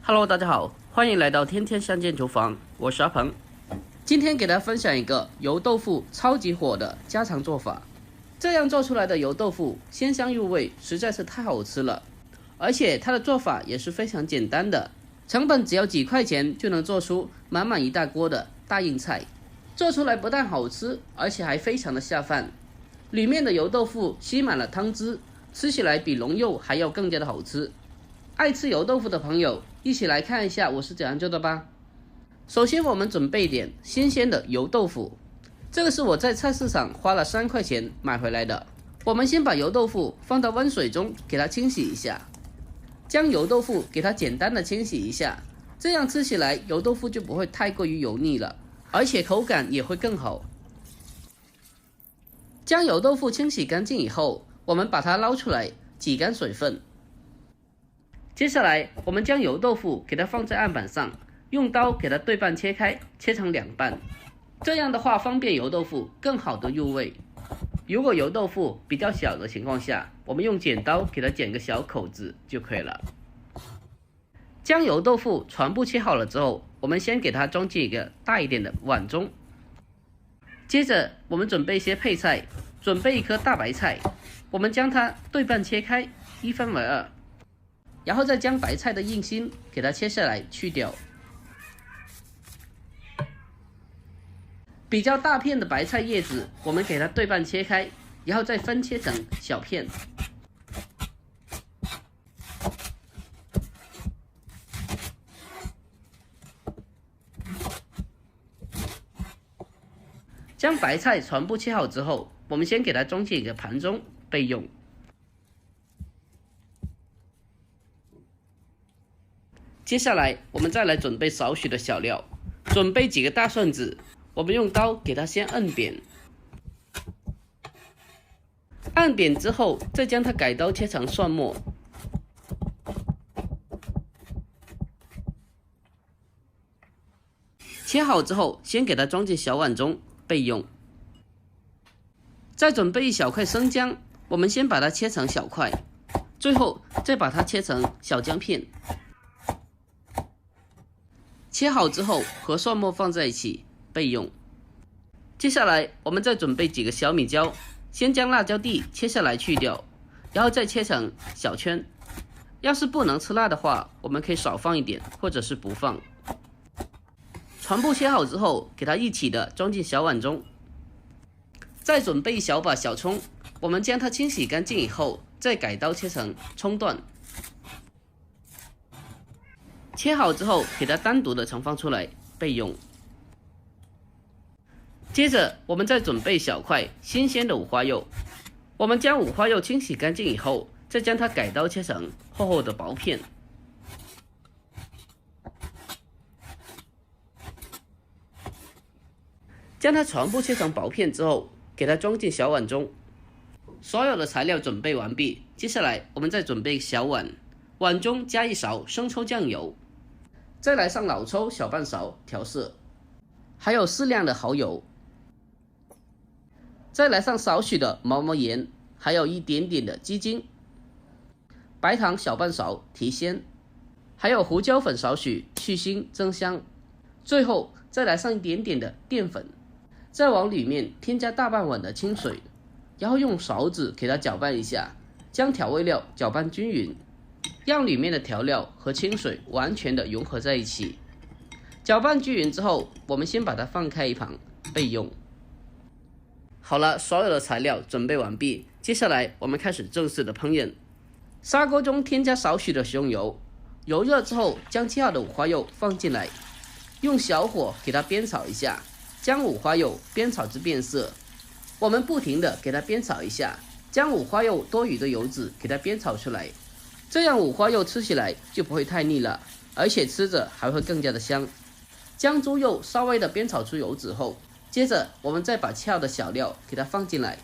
Hello， 大家好，欢迎来到天天相见厨房，我是阿鹏。今天给大家分享一个油豆腐超级火的家常做法。这样做出来的油豆腐鲜香入味，实在是太好吃了。而且它的做法也是非常简单的，成本只要几块钱就能做出满满一大锅的大硬菜。做出来不但好吃，而且还非常的下饭。里面的油豆腐吸满了汤汁，吃起来比龙肉还要更加的好吃。爱吃油豆腐的朋友，一起来看一下我是怎样做的吧。首先我们准备一点新鲜的油豆腐，这个是我在菜市场花了3块钱买回来的。我们先把油豆腐放到温水中给它清洗一下，将油豆腐给它简单的清洗一下，这样吃起来油豆腐就不会太过于油腻了，而且口感也会更好。将油豆腐清洗干净以后，我们把它捞出来挤干水分。接下来我们将油豆腐给它放在案板上，用刀给它对半切开，切成2半，这样的话方便油豆腐更好的入味。如果油豆腐比较小的情况下，我们用剪刀给它剪个小口子就可以了。将油豆腐全部切好了之后，我们先给它装进一个大一点的碗中。接着我们准备一些配菜，准备1颗大白菜，我们将它对半切开，1分为2，然后再将白菜的硬心给它切下来去掉。比较大片的白菜叶子，我们给它对半切开，然后再分切成小片。将白菜全部切好之后，我们先给它装进一个盘中备用。接下来我们再来准备少许的小料，准备几个大蒜子，我们用刀给它先按扁，按扁之后再将它改刀切成蒜末。切好之后先给它装进小碗中备用。再准备1小块生姜，我们先把它切成小块，最后再把它切成小姜片。切好之后和蒜末放在一起备用。接下来我们再准备几个小米椒，先将辣椒蒂切下来去掉，然后再切成小圈。要是不能吃辣的话，我们可以少放一点，或者是不放。全部切好之后，给它一起的装进小碗中。再准备1小把小葱，我们将它清洗干净以后，再改刀切成葱段。切好之后，给它单独的盛放出来备用。接着我们再准备小块新鲜的五花肉，我们将五花肉清洗干净以后，再将它改刀切成厚厚的薄片。将它全部切成薄片之后，给它装进小碗中。所有的材料准备完毕，接下来我们再准备小碗，碗中加1勺生抽酱油，再来上老抽小半勺调色，还有适量的蚝油，再来上少许的毛毛盐，还有一点点的鸡精，白糖小半勺提鲜，还有胡椒粉少许去腥增香，最后再来上一点点的淀粉，再往里面添加大半碗的清水，然后用勺子给它搅拌一下，将调味料搅拌均匀，让里面的调料和清水完全的融合在一起。搅拌均匀之后，我们先把它放开一旁备用。好了，所有的材料准备完毕，接下来我们开始正式的烹饪。砂锅中添加少许的食用油，油热之后将切好的五花肉放进来，用小火给它煸炒一下，将五花肉煸炒至变色。我们不停的给它煸炒一下，将五花肉多余的油脂给它煸炒出来，这样五花肉吃起来就不会太腻了，而且吃着还会更加的香。将猪肉稍微的煸炒出油脂后，接着我们再把切好的小料给它放进来，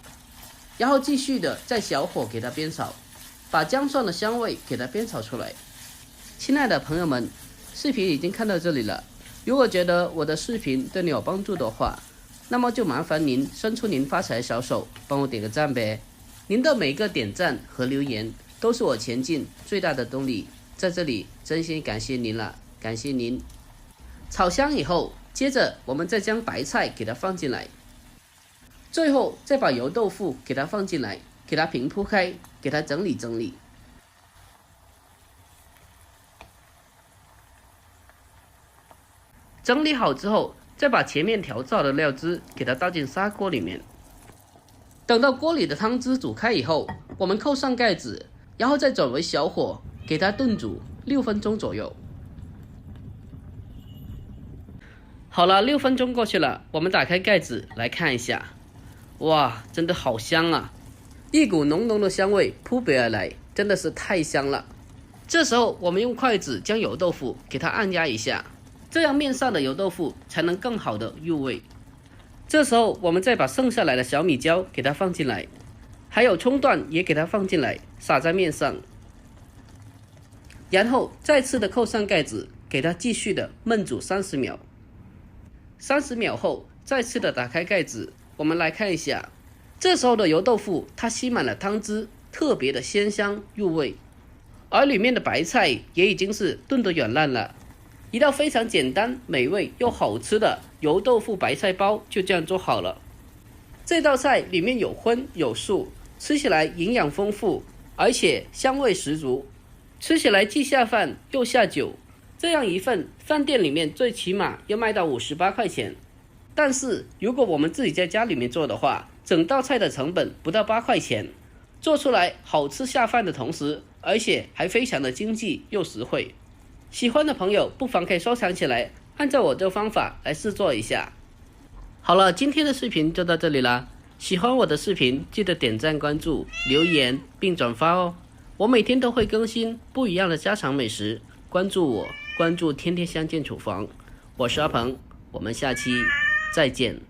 然后继续的在小火给它煸炒，把姜蒜的香味给它煸炒出来。亲爱的朋友们，视频已经看到这里了，如果觉得我的视频对你有帮助的话，那么就麻烦您伸出您发财的小手，帮我点个赞呗。您的每一个点赞和留言都是我前进最大的动力。在这里真心感谢您了，感谢您。炒香以后，接着我们再将白菜给它放进来，最后再把油豆腐给它放进来，给它平铺开，给它整理整理。整理好之后，再把前面调制好的料汁给它倒进砂锅里面。等到锅里的汤汁煮开以后，我们扣上盖子，然后再转为小火，给它炖煮6分钟左右。好了，6分钟过去了，我们打开盖子来看一下。哇，真的好香啊！一股浓浓的香味扑鼻而来，真的是太香了。这时候我们用筷子将油豆腐给它按压一下，这样面上的油豆腐才能更好的入味。这时候我们再把剩下来的小米椒给它放进来，还有葱段也给它放进来，撒在面上，然后再次的扣上盖子，给它继续的焖煮30秒。30秒后再次的打开盖子，我们来看一下，这时候的油豆腐它吸满了汤汁，特别的鲜香入味，而里面的白菜也已经是炖得软烂了。一道非常简单、美味又好吃的油豆腐白菜包就这样做好了。这道菜里面有荤有素，吃起来营养丰富，而且香味十足，吃起来既下饭又下酒。这样一份饭店里面最起码要卖到58块钱，但是如果我们自己在家里面做的话，整道菜的成本不到8块钱，做出来好吃下饭的同时，而且还非常的经济又实惠。喜欢的朋友不妨可以收藏起来，按照我这个方法来试做一下。好了，今天的视频就到这里啦。喜欢我的视频记得点赞、关注、留言并转发哦。我每天都会更新不一样的家常美食，关注我，关注天天相见厨房。我是阿鹏，我们下期再见。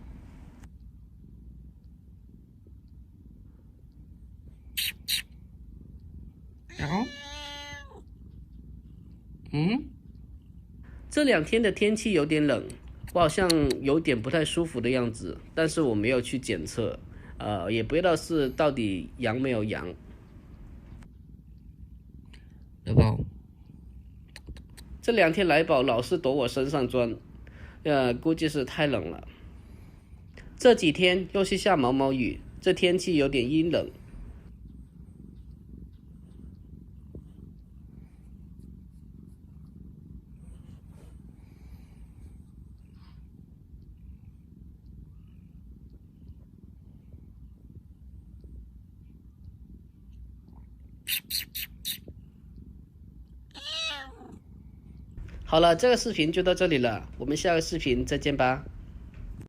这2天的天气有点冷，我好像有点不太舒服的样子，但是我没有去检测，也不知道是到底阳没有阳。来宝，这2天来宝老是躲我身上钻，估计是太冷了。这几天又是下毛毛雨，这天气有点阴冷。好了，这个视频就到这里了，我们下个视频再见吧。